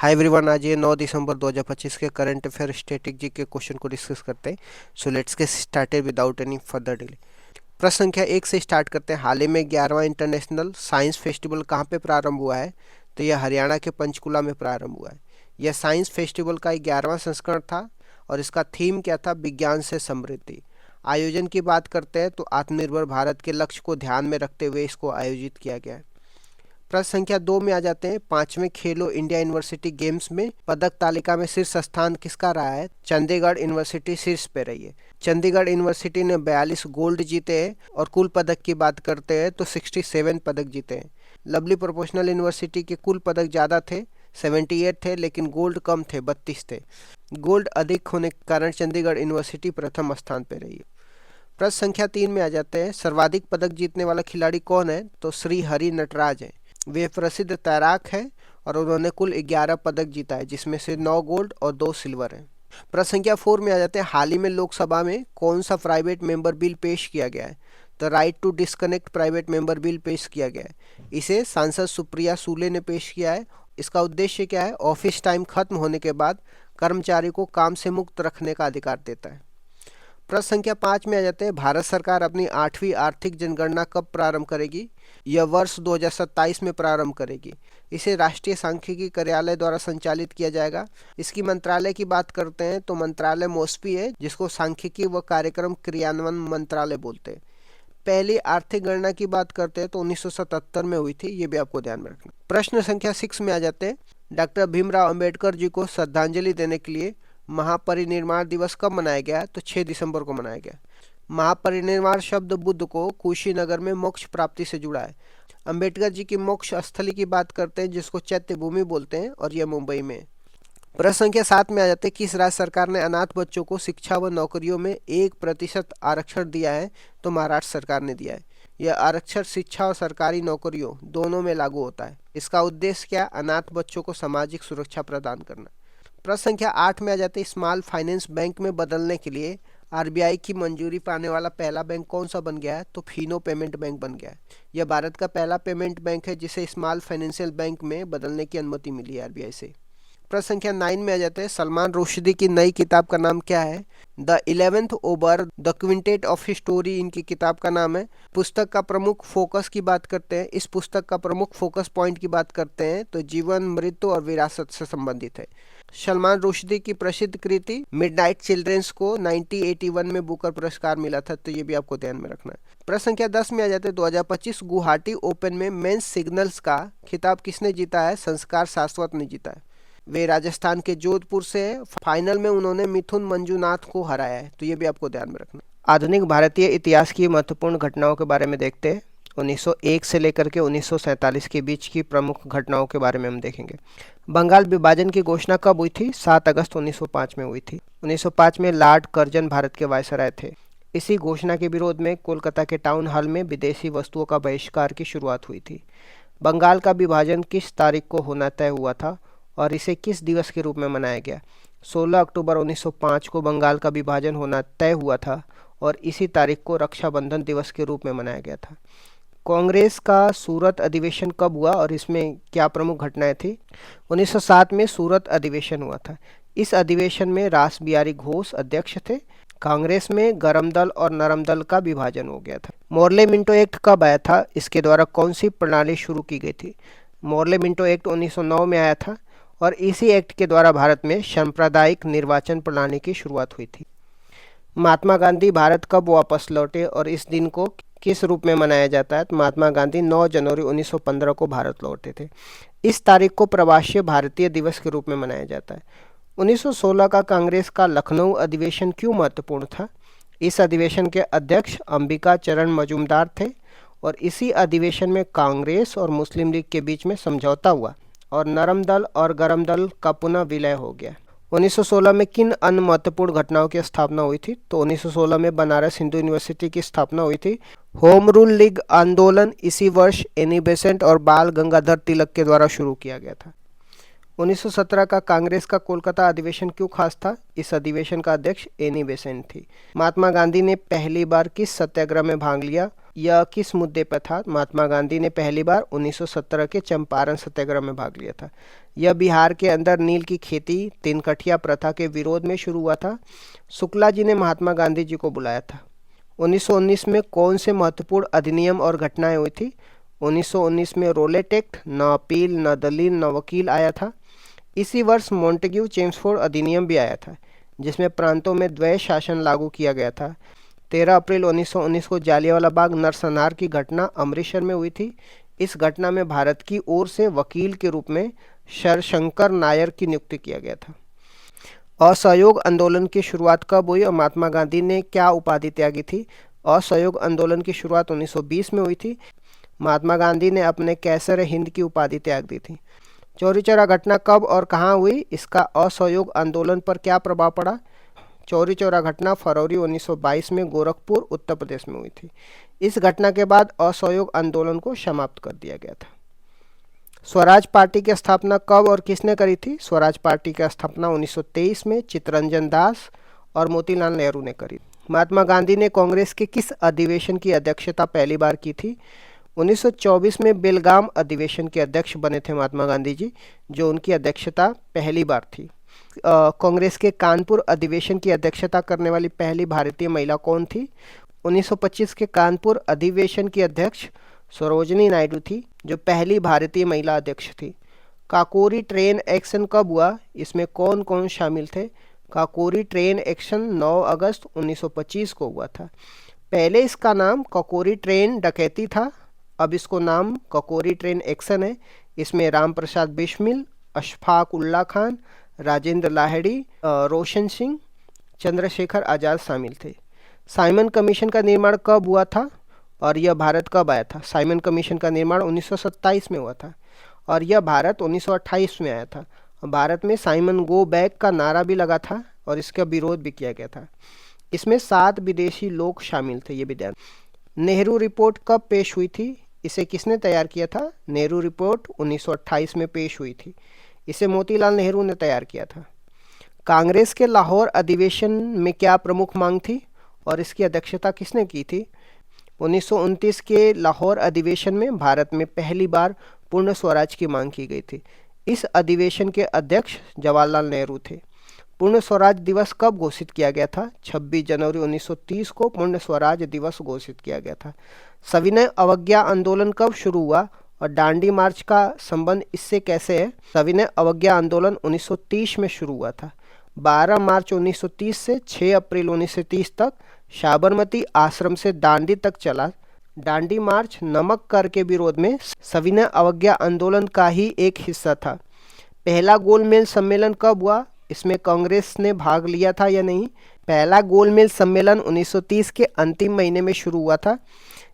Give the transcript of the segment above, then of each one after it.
Hi everyone, आज ये 9 दिसंबर 2025 के करंट अफेयर स्टैटिक के क्वेश्चन को डिस्कस करते हैं। So let's get started without any further delay. प्रश्न संख्या 1 से स्टार्ट करते हैं। हाल ही में 11वां इंटरनेशनल साइंस फेस्टिवल कहाँ पे प्रारंभ हुआ है? तो यह हरियाणा के पंचकुला में प्रारंभ हुआ है। यह साइंस फेस्टिवल का 11वां संस्करण था और इसका थीम क्या था? विज्ञान से समृद्धि। आयोजन की बात करते हैं तो आत्मनिर्भर भारत के लक्ष्य को ध्यान में रखते हुए इसको आयोजित किया गया है। प्रश्न संख्या 2 में आ जाते हैं। 5वें खेलो इंडिया यूनिवर्सिटी गेम्स में पदक तालिका में शीर्ष स्थान किसका रहा है? चंडीगढ़ यूनिवर्सिटी शीर्ष पे रही है। चंडीगढ़ यूनिवर्सिटी ने 42 गोल्ड जीते हैं और कुल पदक की बात करते हैं तो 67 पदक जीते हैं। लवली प्रोफेशनल यूनिवर्सिटी के कुल पदक ज़्यादा थे, 78 थे, लेकिन गोल्ड कम थे, 32 थे। गोल्ड अधिक होने के कारण चंडीगढ़ यूनिवर्सिटी प्रथम स्थान पर रही है। प्रश्न संख्या 3 में आ जाते हैं। सर्वाधिक पदक जीतने वाला खिलाड़ी कौन है? तो श्री हरि नटराज है। वे प्रसिद्ध तैराक हैं और उन्होंने कुल 11 पदक जीता है, जिसमें से 9 गोल्ड और 2 सिल्वर हैं। प्रश्न संख्या 4 में आ जाते हैं। हाल ही में लोकसभा में कौन सा प्राइवेट मेंबर बिल पेश किया गया है? तो right to disconnect private member bill पेश किया गया है। इसे सांसद सुप्रिया सूले ने पेश किया है। इसका उद्देश्य क्या है? ऑफिस टाइम खत्म होने के बाद कर्मचारी को काम से मुक्त रखने का अधिकार देता है। प्रश्न संख्या 5 में आ जाते हैं। भारत सरकार अपनी 8वीं आर्थिक जनगणना कब प्रारंभ करेगी? यह वर्ष 2027 में प्रारंभ करेगी। इसे राष्ट्रीय सांख्यिकी कार्यालय द्वारा संचालित किया जाएगा। इसकी मंत्रालय की बात करते हैं तो मंत्रालय मोस्पी है, जिसको सांख्यिकी व कार्यक्रम क्रियान्वयन मंत्रालय बोलते हैं। पहली आर्थिक गणना की बात करते हैं तो 1977 में हुई थी, ये भी आपको ध्यान में रखना। प्रश्न संख्या 6 में आ जाते हैं। डॉक्टर भीमराव अंबेडकर जी को श्रद्धांजलि देने के लिए महापरिनिर्वाण दिवस कब मनाया गया? तो 6 दिसंबर को मनाया गया। महापरिनिर्वाण शब्द बुद्ध को कुशीनगर में मोक्ष प्राप्ति से जुड़ा है। अंबेडकर जी की मोक्ष स्थली की बात करते हैं, जिसको चैत्य भूमि बोलते हैं, और यह मुंबई में है। प्रश्न संख्या 7 में आ जाते हैं। किस राज्य सरकार ने अनाथ बच्चों को शिक्षा व नौकरियों में 1% आरक्षण दिया है? तो महाराष्ट्र सरकार ने दिया है। यह आरक्षण शिक्षा और सरकारी नौकरियों दोनों में लागू होता है। इसका उद्देश्य क्या? अनाथ बच्चों को सामाजिक सुरक्षा प्रदान करना। प्रश्न संख्या 8 में आ जाते हैं। स्मॉल फाइनेंस बैंक में बदलने के लिए आरबीआई की मंजूरी पाने वाला पहला बैंक कौन सा बन गया है? तो फिनो पेमेंट बैंक बन गया है। यह भारत का पहला पेमेंट बैंक है जिसे स्मॉल फाइनेंशियल बैंक में बदलने की अनुमति मिली है आरबीआई से। प्रश्न संख्या 9 में आ जाते हैं। सलमान रुश्दी की नई किताब का नाम क्या है? The 11th over the quintet of history इनकी किताब का नाम है। पुस्तक का प्रमुख फोकस की बात करते हैं। इस पुस्तक का प्रमुख फोकस पॉइंट की बात करते हैं तो जीवन, मृत्यु और विरासत से संबंधित है। सलमान रुश्दी की प्रसिद्ध कृति मिडनाइट चिल्ड्रंस को 1981 में बुकर पुरस्कार मिला था, तो ये भी आपको ध्यान में रखना है। प्रश्न संख्या 10 में आ जाते हैं। 2025 गुवाहाटी ओपन में मेंस सिंगल्स का खिताब किसने जीता है? संस्कार शाश्वत ने जीता है। वे राजस्थान के जोधपुर से हैं। फाइनल में उन्होंने मिथुन मंजुनाथ को हराया है, तो ये भी आपको ध्यान में रखना। आधुनिक भारतीय इतिहास की महत्वपूर्ण घटनाओं के बारे में देखते हैं। 1901 से लेकर के 1947 के बीच की प्रमुख घटनाओं के बारे में हम देखेंगे। बंगाल विभाजन की घोषणा कब हुई थी? 7 अगस्त 1905 में हुई थी। 1905 में लॉर्ड कर्जन भारत के वायसराय थे। इसी घोषणा के विरोध में कोलकाता के टाउन हॉल में विदेशी वस्तुओं का बहिष्कार की शुरुआत हुई थी। बंगाल का विभाजन किस तारीख को होना तय हुआ था और इसे किस दिवस के रूप में मनाया गया? 16 अक्टूबर 1905 को बंगाल का विभाजन होना तय हुआ था और इसी तारीख को रक्षाबंधन दिवस के रूप में मनाया गया था। कांग्रेस का सूरत अधिवेशन कब हुआ और इसमें क्या प्रमुख घटनाएं थी? 1907 में सूरत अधिवेशन हुआ था। इस अधिवेशन में रास बिहारी घोष अध्यक्ष थे। कांग्रेस में गरम दल और नरम दल का विभाजन हो गया था। मोर्ले मिंटो एक्ट कब आया था? इसके द्वारा कौन सी प्रणाली शुरू की गई थी? मोर्ले मिंटो एक्ट 1909 में आया था और इसी एक्ट के द्वारा भारत में सांप्रदायिक निर्वाचन प्रणाली की शुरुआत हुई थी। महात्मा गांधी भारत कब वापस लौटे और इस दिन को किस रूप में मनाया जाता है? तो महात्मा गांधी 9 जनवरी 1915 को भारत लौटे थे। इस तारीख को प्रवासी भारतीय दिवस के रूप में मनाया जाता है। 1916 का कांग्रेस का लखनऊ अधिवेशन क्यों महत्वपूर्ण था? इस अधिवेशन के अध्यक्ष अंबिका चरण मजूमदार थे और इसी अधिवेशन में कांग्रेस और मुस्लिम लीग के बीच में समझौता हुआ और नरम दल और गरम दल का पुनः विलय हो गया। 1916 में किन अन्य महत्वपूर्ण घटनाओं की स्थापना हुई थी? तो 1916 में बनारस हिंदू यूनिवर्सिटी की स्थापना हुई थी। होम रूल लीग आंदोलन इसी वर्ष एनी बेसेंट और बाल गंगाधर तिलक के द्वारा शुरू किया गया था। 1917 का कांग्रेस का कोलकाता अधिवेशन क्यों खास था? इस अधिवेशन का अध्यक्ष एनी बेसेंट थी। महात्मा गांधी ने पहली बार किस सत्याग्रह में भाग लिया यह किस मुद्दे पर था? महात्मा गांधी ने पहली बार 1917 के चंपारण सत्याग्रह में भाग लिया था। यह बिहार के अंदर नील की खेती, तिनकठिया प्रथा के विरोध में शुरू हुआ था। शुक्ला जी ने महात्मा गांधी जी को बुलाया था। 1919 में कौन से महत्वपूर्ण अधिनियम और घटनाएं हुई थी? 1919 में रोलेट एक्ट, न अपील, न दलील, न वकील आया था। इसी वर्ष मॉन्टेग्यू चेम्सफोर्ड अधिनियम भी आया था, जिसमें प्रांतों में द्वैध शासन लागू किया गया था। 13 अप्रैल 1919 को जालियांवाला बाग नरसंहार की घटना अमृतसर में हुई थी। इस घटना में भारत की ओर से वकील के रूप में शरशंकर नायर की नियुक्ति किया गया था। असहयोग आंदोलन की शुरुआत कब हुई और महात्मा गांधी ने क्या उपाधि त्यागी थी? असहयोग आंदोलन की शुरुआत 1920 में हुई थी। महात्मा गांधी ने अपने कैसर हिंद की उपाधि त्याग दी थी। चौरी चौरा घटना कब और कहाँ हुई? इसका असहयोग आंदोलन पर क्या प्रभाव पड़ा? चौरी चौरा घटना फरवरी 1922 में गोरखपुर, उत्तर प्रदेश में हुई थी। इस घटना के बाद असहयोग आंदोलन को समाप्त कर दिया गया था। स्वराज पार्टी की स्थापना कब और किसने करी थी? स्वराज पार्टी की स्थापना 1923 में चित्तरंजन दास और मोतीलाल नेहरू ने करी। महात्मा गांधी ने कांग्रेस के किस अधिवेशन की अध्यक्षता पहली बार की थी? 1924 में बेलगाम अधिवेशन के अध्यक्ष बने थे महात्मा गांधी जी, जो उनकी अध्यक्षता पहली बार थी। कांग्रेस के कानपुर अधिवेशन की अध्यक्षता करने वाली पहली भारतीय महिला कौन थी? 1925 के कानपुर अधिवेशन की अध्यक्ष सरोजनी नायडू थी, जो पहली भारतीय महिला अध्यक्ष थी। काकोरी ट्रेन एक्शन कब हुआ? इसमें कौन कौन शामिल थे? काकोरी ट्रेन एक्शन 9 अगस्त 1925 को हुआ था। पहले इसका नाम काकोरी ट्रेन डकैती था, अब इसको नाम काकोरी ट्रेन एक्शन है। इसमें राम प्रसाद बिस्मिल, अशफाक उल्ला खान, राजेंद्र लाहिड़ी, रोशन सिंह, चंद्रशेखर आज़ाद शामिल थे। साइमन कमीशन का निर्माण कब हुआ था और यह भारत कब आया था? साइमन कमीशन का निर्माण 1927 में हुआ था और यह भारत 1928 में आया था। भारत में साइमन गो बैक का नारा भी लगा था और इसका विरोध भी किया गया था। इसमें 7 विदेशी लोग शामिल थे, ये विद्यार्थी। नेहरू रिपोर्ट कब पेश हुई थी? इसे किसने तैयार किया था? नेहरू रिपोर्ट 1928 में पेश हुई थी। इसे मोतीलाल नेहरू ने तैयार किया था। कांग्रेस के लाहौर अधिवेशन में क्या प्रमुख मांग थी और इसकी अध्यक्षता किसने की थी? 1929 के लाहौर अधिवेशन में भारत में पहली बार पूर्ण स्वराज की मांग की गई थी। इस अधिवेशन के अध्यक्ष जवाहरलाल नेहरू थे। पूर्ण स्वराज दिवस कब घोषित किया गया था? 26 जनवरी 1930 को पूर्ण स्वराज दिवस घोषित किया गया था। सविनय अवज्ञा आंदोलन कब शुरू हुआ और दांडी मार्च का संबंध इससे कैसे है? सविनय अवज्ञा आंदोलन 1930 में शुरू हुआ था। 12 मार्च 1930 से 6 अप्रैल 1930 तक साबरमती आश्रम से दांडी तक चला। दांडी मार्च नमक कर के विरोध में सविनय अवज्ञा आंदोलन का ही एक हिस्सा था। पहला गोलमेज सम्मेलन कब हुआ? इसमें कांग्रेस ने भाग लिया था या नहीं? पहला गोलमेज सम्मेलन 1930 के अंतिम महीने में शुरू हुआ था।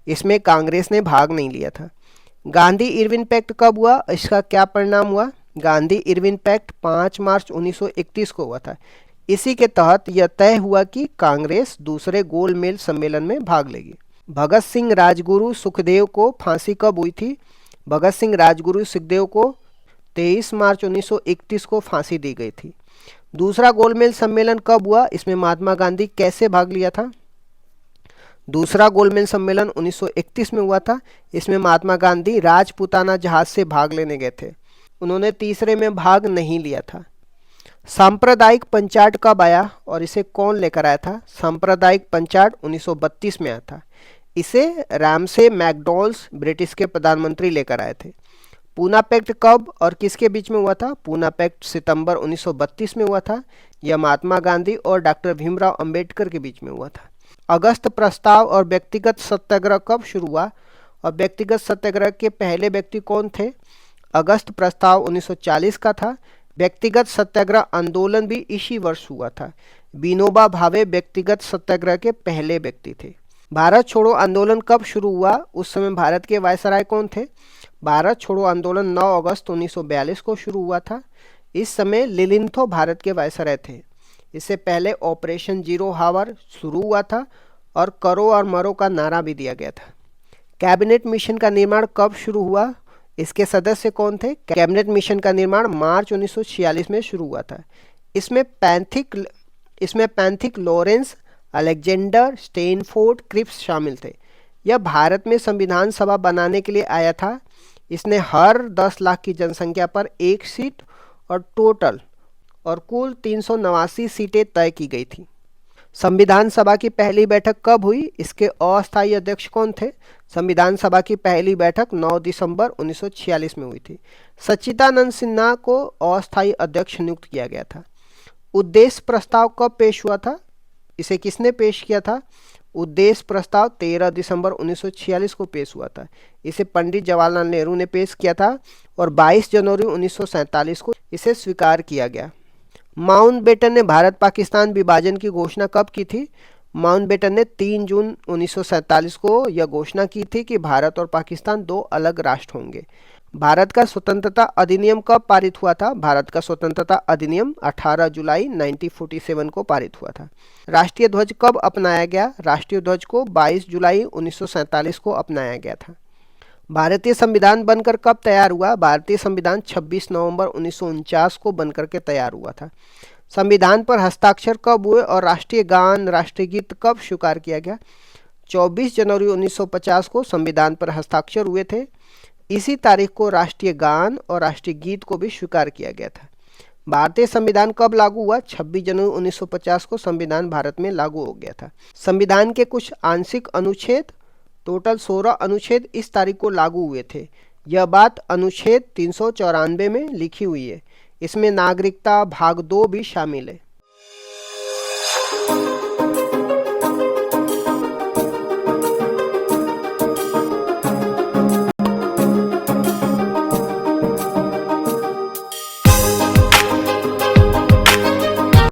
इसमें कांग्रेस ने भाग नहीं लिया था। गांधी इरविन पैक्ट कब हुआ? इसका क्या परिणाम हुआ? गांधी इरविन पैक्ट 5 मार्च 1931 को हुआ था। इसी के तहत यह तय हुआ कि कांग्रेस दूसरे गोलमेज सम्मेलन में भाग लेगी। भगत सिंह, राजगुरु, सुखदेव को फांसी कब हुई थी? भगत सिंह, राजगुरु, सुखदेव को 23 मार्च 1931 को फांसी दी गई थी। दूसरा गोलमेज सम्मेलन कब हुआ? इसमें महात्मा गांधी कैसे भाग लिया था? दूसरा गोलमेज सम्मेलन 1931 में हुआ था। इसमें महात्मा गांधी राजपूताना जहाज से भाग लेने गए थे। उन्होंने तीसरे में भाग नहीं लिया था। सांप्रदायिक पंचाट कब आया और इसे कौन लेकर आया था? सांप्रदायिक पंचाट 1932 में आया था। इसे रामसे मैकडॉनल्ड्स ब्रिटिश के प्रधानमंत्री लेकर आए थे। पूना पैक्ट कब और किसके बीच में हुआ था? पूना पैक्ट सितंबर 1932 में हुआ था। यह महात्मा गांधी और डॉक्टर भीमराव अंबेडकर के बीच में हुआ था। अगस्त प्रस्ताव और व्यक्तिगत सत्याग्रह कब शुरू हुआ और व्यक्तिगत सत्याग्रह के पहले व्यक्ति कौन थे? अगस्त प्रस्ताव 1940 का था। व्यक्तिगत सत्याग्रह आंदोलन भी इसी वर्ष हुआ था। विनोबा भावे व्यक्तिगत सत्याग्रह के पहले व्यक्ति थे। भारत छोड़ो आंदोलन कब शुरू हुआ? उस समय भारत के वायसराय कौन थे? भारत छोड़ो आंदोलन 9 अगस्त 1942 को शुरू हुआ था। इस समय लिलिंथो भारत के वायसराय थे। इससे पहले ऑपरेशन जीरो हावर शुरू हुआ था और करो और मरो का नारा भी दिया गया था। कैबिनेट मिशन का निर्माण कब शुरू हुआ? इसके सदस्य कौन थे? कैबिनेट मिशन का निर्माण मार्च 1946 में शुरू हुआ था। इसमें Pethick Lawrence, Alexander, Stafford, Cripps शामिल थे। यह भारत में संविधान सभा बनाने के लिए आया था। इसने हर 10 लाख की जनसंख्या पर एक सीट और कुल 389 सीटें तय की गई थी। संविधान सभा की पहली बैठक कब हुई? इसके अस्थायी अध्यक्ष कौन थे? संविधान सभा की पहली बैठक 9 दिसंबर 1946 में हुई थी। सच्चिदानंद सिन्हा को अस्थायी अध्यक्ष नियुक्त किया गया था। उद्देश्य प्रस्ताव कब पेश हुआ था? इसे किसने पेश किया था? उद्देश्य प्रस्ताव 13 दिसंबर 1946 को पेश हुआ था। इसे पंडित जवाहरलाल नेहरू ने पेश किया था और 22 जनवरी 1947 को इसे स्वीकार किया गया। माउंटबेटन ने भारत पाकिस्तान विभाजन की घोषणा कब की थी? माउंटबेटन ने 3 जून 1947 को यह घोषणा की थी कि भारत और पाकिस्तान दो अलग राष्ट्र होंगे। भारत का स्वतंत्रता अधिनियम कब पारित हुआ था? भारत का स्वतंत्रता अधिनियम 18 जुलाई 1947 को पारित हुआ था। राष्ट्रीय ध्वज कब अपनाया गया? राष्ट्रीय ध्वज को 22 जुलाई 1947 को अपनाया गया था। भारतीय संविधान बनकर कब तैयार हुआ? भारतीय संविधान 26 नवंबर 1949 को बनकर के तैयार हुआ था। संविधान पर हस्ताक्षर कब हुए और राष्ट्रीय गान राष्ट्रीय गीत कब स्वीकार किया गया? 24 जनवरी 1950 को संविधान पर हस्ताक्षर हुए थे। इसी तारीख को राष्ट्रीय गान और राष्ट्रीय गीत को भी स्वीकार किया गया था। भारतीय संविधान कब लागू हुआ? 26 जनवरी 1950 को संविधान भारत में लागू हो गया था। संविधान के कुछ आंशिक अनुच्छेद, टोटल 16 अनुच्छेद इस तारीख को लागू हुए थे। यह बात अनुच्छेद 394 में लिखी हुई है। इसमें नागरिकता भाग 2 भी शामिल है।